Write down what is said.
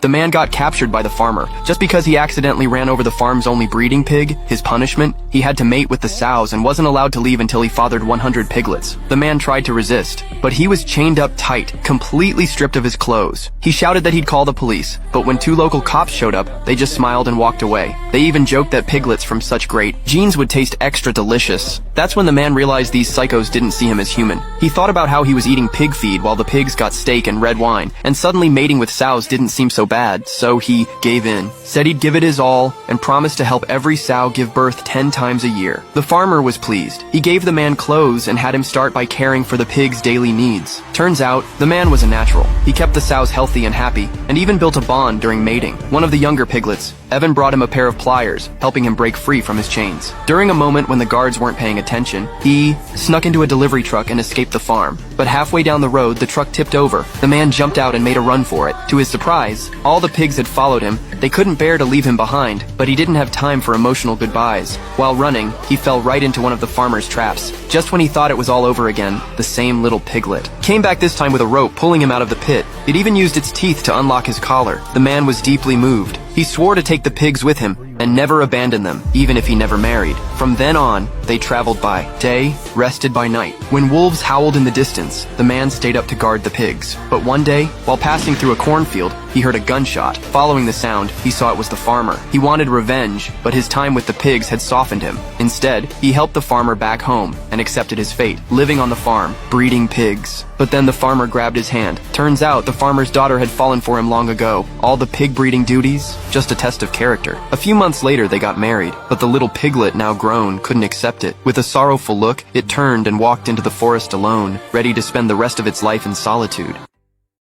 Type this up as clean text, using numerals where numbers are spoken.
The man got captured by the farmer. Just because he accidentally ran over the farm's only breeding pig, his punishment, he had to mate with the sows and wasn't allowed to leave until he fathered 100 piglets. The man tried to resist, but he was chained up tight, completely stripped of his clothes. He shouted that he'd call the police, but when 2 local cops showed up, they just smiled and walked away. They even joked that piglets from such great genes would taste extra delicious. That's when the man realized these psychos didn't see him as human. He thought about how he was eating pig feed while the pigs got steak and red wine, and suddenly mating with sows didn't seem so bad, so he gave in. Said he'd give it his all, and promised to help every sow give birth 10 times a year. The farmer was pleased. He gave the man clothes and had him start by caring for the pig's daily needs. Turns out, the man was a natural. He kept the sows healthy and happy, and even built a bond during mating. One of the younger piglets, Evan, brought him a pair of pliers, helping him break free from his chains. During a moment when the guards weren't paying attention, he snuck into a delivery truck and escaped the farm. But halfway down the road, the truck tipped over. The man jumped out and made a run for it. To his surprise, all the pigs had followed him. They couldn't bear to leave him behind, but he didn't have time for emotional goodbyes. While running, he fell right into one of the farmer's traps. Just when he thought it was all over again, the same little piglet came back, this time with a rope, pulling him out of the pit. It even used its teeth to unlock his collar. The man was deeply moved. He swore to take the pigs with him and never abandon them, even if he never married. From then on, they traveled by day, rested by night. When wolves howled in the distance, the man stayed up to guard the pigs. But one day, while passing through a cornfield, he heard a gunshot. Following the sound, he saw it was the farmer. He wanted revenge, but his time with the pigs had softened him. Instead, he helped the farmer back home and accepted his fate, living on the farm, breeding pigs. But then the farmer grabbed his hand. Turns out the farmer's daughter had fallen for him long ago. All the pig breeding duties, just a test of character. A few months later, they got married, but the little piglet, now grown, couldn't accept it. With a sorrowful look, it turned and walked into the forest alone, ready to spend the rest of its life in solitude.